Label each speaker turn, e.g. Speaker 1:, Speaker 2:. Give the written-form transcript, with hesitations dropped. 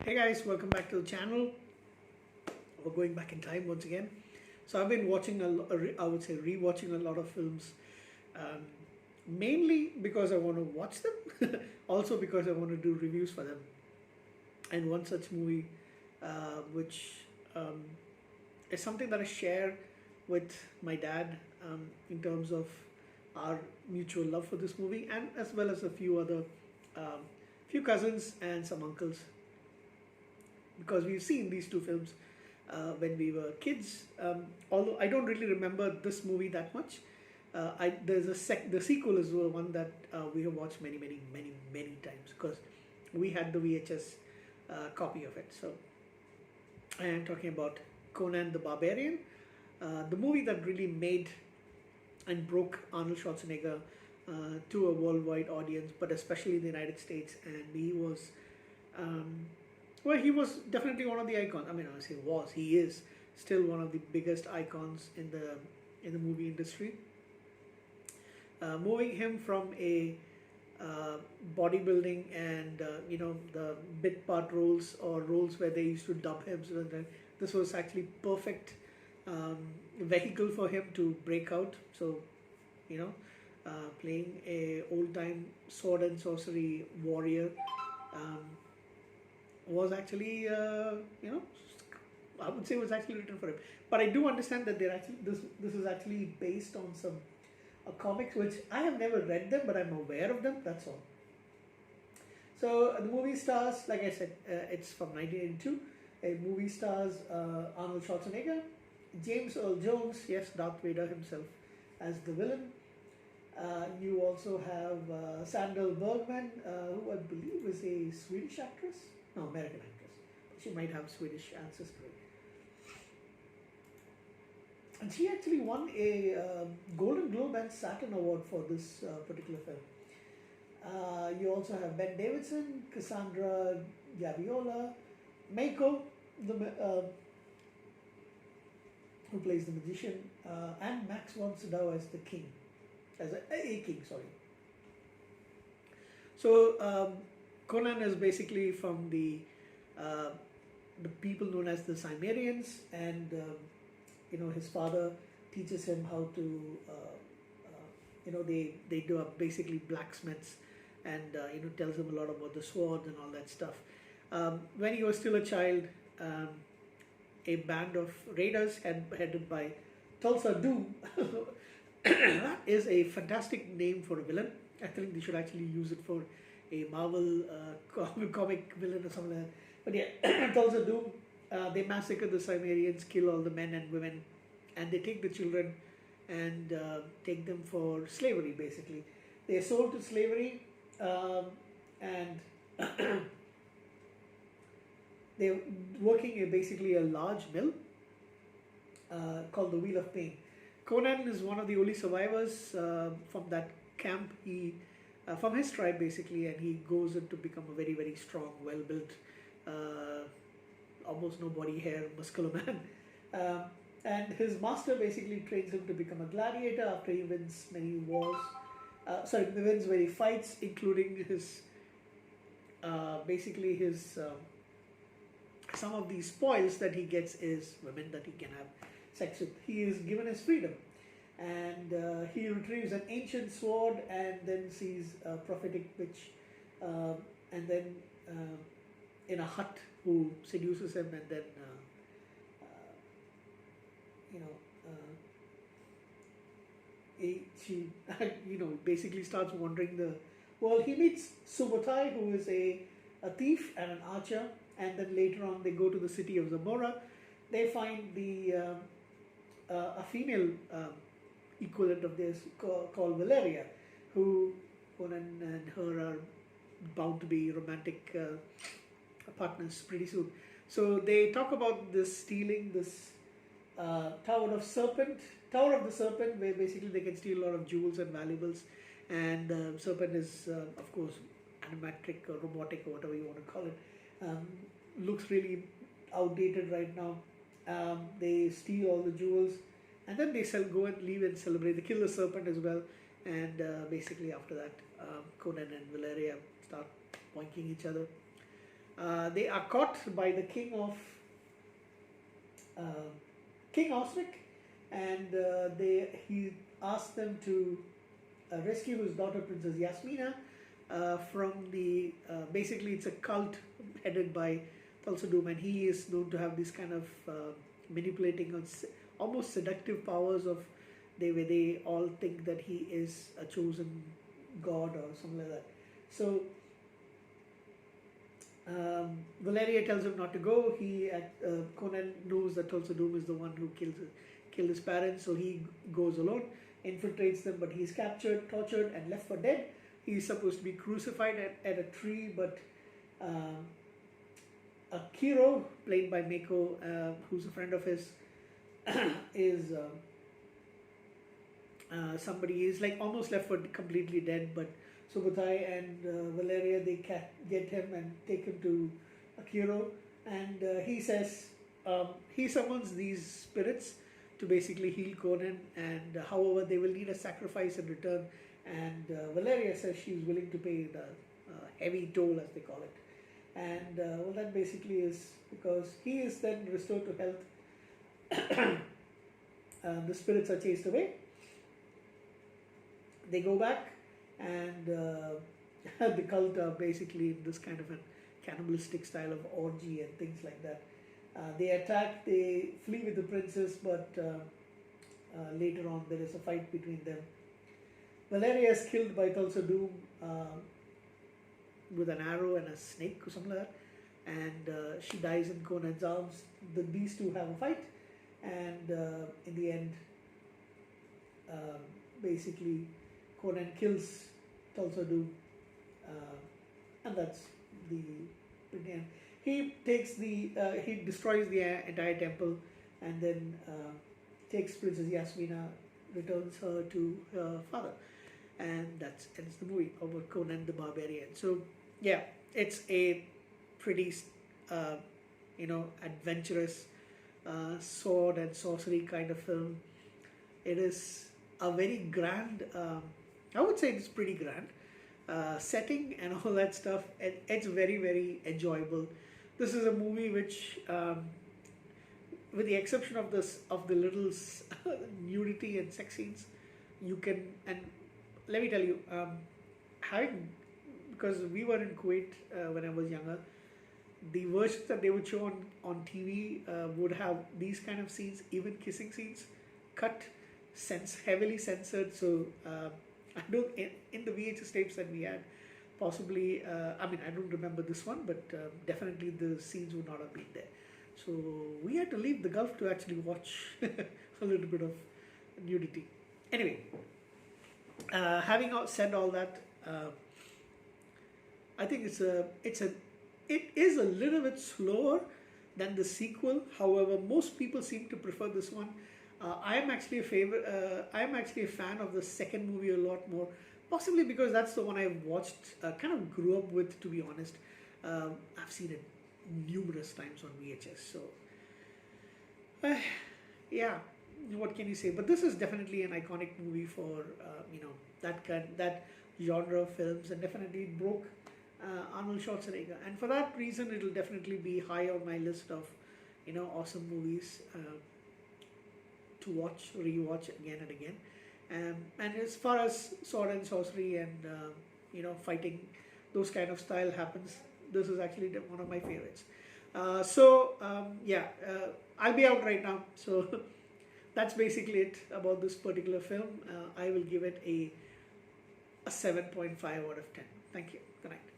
Speaker 1: Hey guys, welcome back to the channel. We're going back in time once again. So I've been watching I would say rewatching a lot of films, um, mainly because I want to watch them, also because I want to do reviews for them. And one such movie, which um, is something that I share with my dad in terms of our mutual love for this movie, and as well as a few other, few cousins and some uncles, because we've seen these two films when we were kids. Although I don't really remember this movie that much. There's the sequel is the one that we have watched many times because we had the VHS copy of it. So I am talking about Conan the Barbarian, the movie that really made and broke Arnold Schwarzenegger to a worldwide audience, but especially in the United States. And he was, well, he was definitely one of the icons. I mean, I say was, he is still one of the biggest icons in the movie industry. Moving him from a bodybuilding and the bit part roles or roles where they used to dub him, so that this was actually perfect vehicle for him to break out. So you know playing a old time sword and sorcery warrior um, was actually I would say was actually written for him. But I do understand that they're actually this is actually based on some comics which I have never read them, but I'm aware of them. That's all. So the movie stars, like I said, it's from 1982. A movie stars Arnold Schwarzenegger, James Earl Jones, yes, Darth Vader himself, as the villain. You also have Sandra Bergman, who I believe is a Swedish actress, no, American actress. She might have Swedish ancestry. And she actually won a Golden Globe and Saturn Award for this particular film. You also have Ben Davidson, Cassandra Gaviola, Meiko, who plays the magician, and Max von Sydow as the king, as a king, sorry. So Conan is basically from the people known as the Cimmerians, and his father teaches him how to they do are basically blacksmiths, and tells him a lot about the swords and all that stuff. When he was still a child, a band of raiders headed by Tulsa Doom. That is a fantastic name for a villain. I think they should actually use it for a Marvel comic villain or something like that. But yeah, Tulsa Doom. They massacre the Cimmerians, kill all the men and women, and they take the children and take them for slavery, basically. They are sold to slavery, and they're working in basically a large mill called the Wheel of Pain. Conan is one of the only survivors from that camp. He from his tribe basically, and he goes on to become a very strong, well-built, almost no body hair, muscular man. And his master basically trains him to become a gladiator after he wins many wars. He wins many fights, including his basically his some of the spoils that he gets is women that he can have sex with. He is given his freedom, and he retrieves an ancient sword, and then sees a prophetic witch, and then in a hut, who seduces him, and then she basically starts wandering the world. He meets Subotai, who is a thief and an archer, and then later on they go to the city of Zamora. They find a female equivalent of this called Valeria, who Conan and her are bound to be romantic partners pretty soon. So they talk about this stealing this Tower of the Serpent, where basically they can steal a lot of jewels and valuables. And Serpent is, of course, animatronic or robotic or whatever you want to call it. Looks really outdated right now. They steal all the jewels, and then they go and leave and celebrate. They kill the serpent as well, and basically after that, Conan and Valeria start boinking each other. They are caught by the king of uh, King Osric, and he asks them to rescue his daughter, Princess Yasmina, from the basically it's a cult headed by Tulsa Doom, and he is known to have this kind of manipulating on almost seductive powers of where they all think that he is a chosen god or something like that. So Valeria tells him not to go. Conan knows that Tulsa Doom is the one who killed his parents, so he goes alone, infiltrates them, but he's captured, tortured, and left for dead. He's supposed to be crucified at a tree, but Akiro, played by Mako, who's a friend of his, is somebody is like almost left for completely dead, but Subutai and Valeria, they get him and take him to Akiro, and he says he summons these spirits to basically heal Conan, and however they will need a sacrifice in return, and Valeria says she's willing to pay the heavy toll, as they call it, and well, that basically is because he is then restored to health. The spirits are chased away. They go back, and the cult are basically in this kind of a cannibalistic style of orgy and things like that. They attack, they flee with the princess, but later on there is a fight between them. Valeria is killed by Tulsa Doom with an arrow and a snake or something like that, and she dies in Conan's arms. These two have a fight, and in the end, basically, Conan kills Tulsa Doom, and that's the end. He takes he destroys the entire temple, and then takes Princess Yasmina, returns her to her father, and that's ends the movie about Conan the Barbarian. So yeah, it's a pretty adventurous sword and sorcery kind of film. It is a very grand. I would say it's pretty grand setting and all that stuff. It's very, very enjoyable. This is a movie which, with the exception of the little nudity and sex scenes, you can, and let me tell you, because we were in Kuwait when I was younger, the versions that they would show on TV would have these kind of scenes, even kissing scenes, cut, heavily censored. So I don't, in the VHS tapes that we had, possibly, I don't remember this one, but definitely the scenes would not have been there. So we had to leave the Gulf to actually watch a little bit of nudity. Anyway, having said all that, I think it is a little bit slower than the sequel. However, most people seem to prefer this one. I am actually a fan of the second movie a lot more, possibly because that's the one I've watched, kind of grew up with, to be honest. I've seen it numerous times on VHS. So, yeah, what can you say? But this is definitely an iconic movie for that genre of films, and definitely it broke Arnold Schwarzenegger. And for that reason, it will definitely be high on my list of awesome movies to watch, rewatch again and again. And as far as sword and sorcery and fighting, those kind of style happens, this is actually one of my favorites. I'll be out right now. So that's basically it about this particular film. I will give it a 7.5 out of 10. Thank you. Good night.